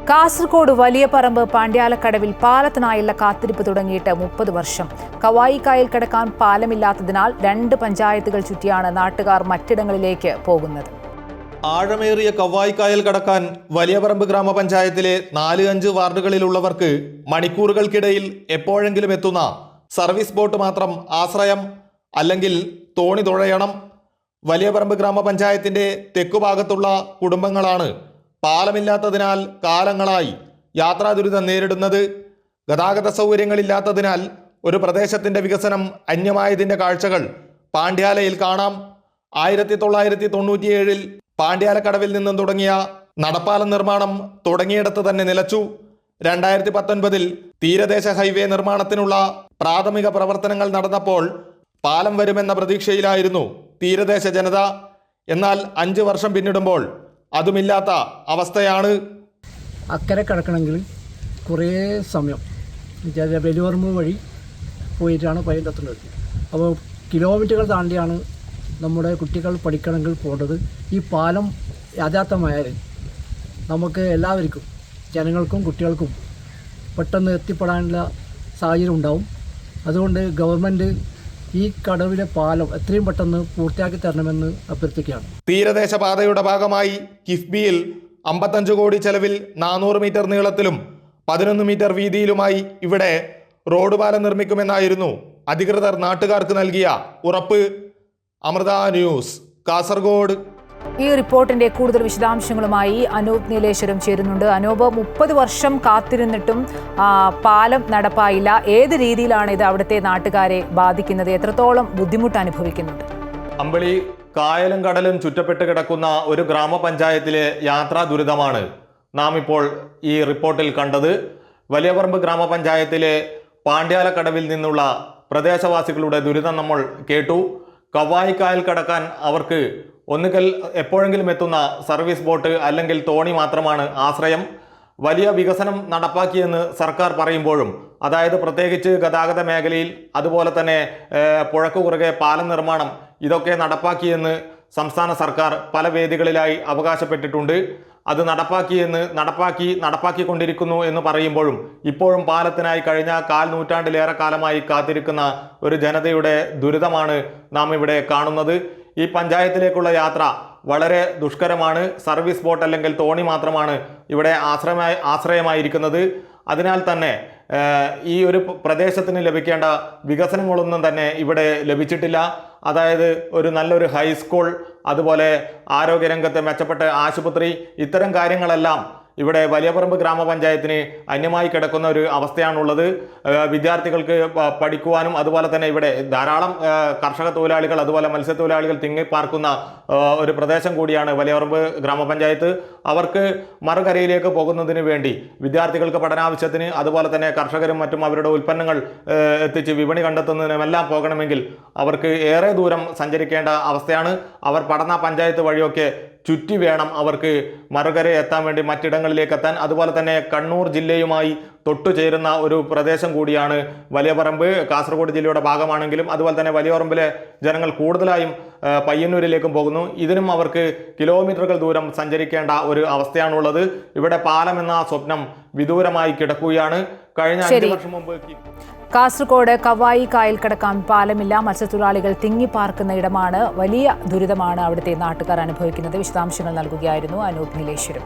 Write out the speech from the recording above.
കാസർഗോഡ് വലിയപറമ്പ് പാണ്ഡ്യാലക്കടവിൽ പാലത്തിനായുള്ള കാത്തിരിപ്പ് തുടങ്ങിയിട്ട് 30 വർഷം. കവായി കായൽ കടക്കാൻ പാലമില്ലാത്തതിനാൽ 2 പഞ്ചായത്തുകൾ ചുറ്റിയാണ് നാട്ടുകാർ മറ്റിടങ്ങളിലേക്ക് പോകുന്നത്. ആഴമേറിയ കവായി കായൽ കടക്കാൻ വലിയപറമ്പ് ഗ്രാമപഞ്ചായത്തിലെ 4-5 വാർഡുകളിലുള്ളവർക്ക് മണിക്കൂറുകൾക്കിടയിൽ എപ്പോഴെങ്കിലും എത്തുന്ന സർവീസ് ബോട്ട് മാത്രം ആശ്രയം, അല്ലെങ്കിൽ തോണി തുഴയണം. വലിയപറമ്പ് ഗ്രാമപഞ്ചായത്തിന്റെ തെക്കുഭാഗത്തുള്ള കുടുംബങ്ങളാണ് പാലമില്ലാത്തതിനാൽ കാലങ്ങളായി യാത്രാ ദുരിതം നേരിടുന്നത്. ഗതാഗത സൗകര്യങ്ങളില്ലാത്തതിനാൽ ഒരു പ്രദേശത്തിന്റെ വികസനം അന്യമായതിന്റെ കാഴ്ചകൾ പാണ്ഡ്യാലയിൽ കാണാം. 1997 പാണ്ഡ്യാലക്കടവിൽ നിന്നും തുടങ്ങിയ നടപ്പാലം നിർമ്മാണം തുടങ്ങിയിടത്ത് തന്നെ നിലച്ചു. 2019 തീരദേശ ഹൈവേ നിർമ്മാണത്തിനുള്ള പ്രാഥമിക പ്രവർത്തനങ്ങൾ നടന്നപ്പോൾ പാലം വരുമെന്ന പ്രതീക്ഷയിലായിരുന്നു തീരദേശ ജനത. എന്നാൽ 5 വർഷം പിന്നിടുമ്പോൾ അതുമില്ലാത്ത അവസ്ഥയാണ്. അക്കരെ കിടക്കണമെങ്കിൽ കുറേ സമയം വലിയപറമ്പ് വഴി പോയിട്ടാണ് പയ്യൻ്റെത്തുന്നത്. അപ്പോൾ കിലോമീറ്ററുകൾ താണ്ടിയാണ് നമ്മുടെ കുട്ടികൾ പഠിക്കണമെങ്കിൽ പോകേണ്ടത്. ഈ പാലം യാഥാർത്ഥമായാൽ നമുക്ക് എല്ലാവർക്കും, ജനങ്ങൾക്കും കുട്ടികൾക്കും പെട്ടെന്ന് എത്തിപ്പെടാനുള്ള സാഹചര്യം ഉണ്ടാവും. അതുകൊണ്ട് ഗവൺമെൻറ് ഈ കടവിലെ പാലം എത്രയും പെട്ടെന്ന് പൂർത്തിയാക്കി തരണമെന്ന് അഭ്യർത്ഥിക്കുകയാണ്. തീരദേശ പാതയുടെ ഭാഗമായി കിഫ്ബിയിൽ 55 കോടി ചെലവിൽ 400 മീറ്റർ നീളത്തിലും 11 മീറ്റർ വീതിയിലുമായി ഇവിടെ റോഡ് പാലം നിർമ്മിക്കുമെന്നായിരുന്നു അധികൃതർ നാട്ടുകാർക്ക് നൽകിയ ഉറപ്പ്. അമൃത ന്യൂസ്, കാസർഗോഡ്. ഈ റിപ്പോർട്ടിന്റെ കൂടുതൽ വിശദാംശങ്ങളുമായി അനൂപ് നീലേശ്വരം ചേരുന്നുണ്ട്. അനൂപ്, 30 വർഷം കാത്തിരുന്നിട്ടും പാലം നടപ്പായില്ല. ഏത് രീതിയിലാണ് ഇത് അവിടുത്തെ നാട്ടുകാരെ ബാധിക്കുന്നത്? എത്രത്തോളം ബുദ്ധിമുട്ട് അനുഭവിക്കുന്നുണ്ട്? അമ്പളി കായലും കടലും ചുറ്റപ്പെട്ട് കിടക്കുന്ന ഒരു ഗ്രാമപഞ്ചായത്തിലെ യാത്രാ ദുരിതമാണ് നാം ഇപ്പോൾ ഈ റിപ്പോർട്ടിൽ കണ്ടത്. വലിയപറമ്പ് ഗ്രാമപഞ്ചായത്തിലെ പാണ്ഡ്യാലക്കടവിൽ നിന്നുള്ള പ്രദേശവാസികളുടെ ദുരിതം നമ്മൾ കേട്ടു. കവായി കായൽ കടക്കാൻ അവർക്ക് ഒന്നുകിൽ എപ്പോഴെങ്കിലും എത്തുന്ന സർവീസ് ബോട്ട് അല്ലെങ്കിൽ തോണി മാത്രമാണ് ആശ്രയം. വലിയ വികസനം നടപ്പാക്കിയെന്ന് സർക്കാർ പറയുമ്പോഴും, അതായത് പ്രത്യേകിച്ച് ഗതാഗത മേഖലയിൽ, അതുപോലെ തന്നെ പുഴക്ക് കുറുകെ പാലം നിർമ്മാണം, ഇതൊക്കെ നടപ്പാക്കിയെന്ന് സംസ്ഥാന സർക്കാർ പല വേദികളിലായി അവകാശപ്പെട്ടിട്ടുണ്ട്. അത് നടപ്പാക്കിക്കൊണ്ടിരിക്കുന്നു എന്ന് പറയുമ്പോഴും ഇപ്പോഴും പാലത്തിനായി കഴിഞ്ഞ 1/4 നൂറ്റാണ്ടിലേറെ കാലമായി കാത്തിരിക്കുന്ന ഒരു ജനതയുടെ ദുരിതമാണ് നാം ഇവിടെ കാണുന്നത്. ഈ പഞ്ചായത്തിലേക്കുള്ള യാത്ര വളരെ ദുഷ്കരമാണ്. സർവീസ് ബോട്ട് അല്ലെങ്കിൽ തോണി മാത്രമാണ് ഇവിടെ ആശ്രയമായിരിക്കുന്നത്. അതിനാൽ തന്നെ ഈ ഒരു പ്രദേശത്തിന് ലഭിക്കേണ്ട വികസനങ്ങളൊന്നും തന്നെ ഇവിടെ ലഭിച്ചിട്ടില്ല. അതായത് ഒരു നല്ലൊരു ഹൈസ്കൂൾ, അതുപോലെ ആരോഗ്യരംഗത്തെ മെച്ചപ്പെട്ട ആശുപത്രി, ഇത്തരം കാര്യങ്ങളെല്ലാം ഇവിടെ വലിയപറമ്പ് ഗ്രാമപഞ്ചായത്തിന് അന്യമായി കിടക്കുന്ന ഒരു അവസ്ഥയാണുള്ളത്. വിദ്യാർത്ഥികൾക്ക് പഠിക്കുവാനും, അതുപോലെ തന്നെ ഇവിടെ ധാരാളം കർഷക തൊഴിലാളികൾ, അതുപോലെ മത്സ്യത്തൊഴിലാളികൾ തിങ്ങിപ്പാർക്കുന്ന ഒരു പ്രദേശം കൂടിയാണ് വലിയപറമ്പ് ഗ്രാമപഞ്ചായത്ത്. അവർക്ക് മറുകരയിലേക്ക് പോകുന്നതിന് വേണ്ടി, വിദ്യാർത്ഥികൾക്ക് പഠനാവശ്യത്തിന്, അതുപോലെ തന്നെ കർഷകരും മറ്റും അവരുടെ ഉൽപ്പന്നങ്ങൾ എത്തിച്ച് വിപണി കണ്ടെത്തുന്നതിനുമെല്ലാം പോകണമെങ്കിൽ അവർക്ക് ഏറെ ദൂരം സഞ്ചരിക്കേണ്ട അവസ്ഥയാണ്. അവർ പഠന പഞ്ചായത്ത് വഴിയൊക്കെ ചുറ്റി വേണം അവർക്ക് മറുകര എത്താൻ വേണ്ടി, മറ്റിടങ്ങളിലേക്ക് എത്താൻ. അതുപോലെ തന്നെ കണ്ണൂർ ജില്ലയുമായി തൊട്ടുചേരുന്ന ഒരു പ്രദേശം കൂടിയാണ് വലിയപറമ്പ്. കാസർഗോഡ് ജില്ലയുടെ ഭാഗമാണെങ്കിലും അതുപോലെ തന്നെ വലിയപറമ്പിലെ ജനങ്ങൾ കൂടുതലായും പയ്യന്നൂരിലേക്കും പോകുന്നു. ഇതിനും അവർക്ക് കിലോമീറ്ററുകൾ ദൂരം സഞ്ചരിക്കേണ്ട ഒരു അവസ്ഥയാണുള്ളത്. ഇവിടെ പാലം എന്ന സ്വപ്നം വിദൂരമായി കിടക്കുകയാണ്. കഴിഞ്ഞ 5 വർഷം മുമ്പ് കാസർഗോഡ് കവായി കായൽ കടക്കാൻ പാലമില്ല. മത്സ്യത്തൊഴിലാളികൾ തിങ്ങിപ്പാർക്കുന്ന ഇടമാണ്. വലിയ ദുരിതമാണ് അവിടുത്തെ നാട്ടുകാർ അനുഭവിക്കുന്നത്. വിശദാംശങ്ങൾ നൽകുകയായിരുന്നു അനൂപ് നീലേശ്വരം.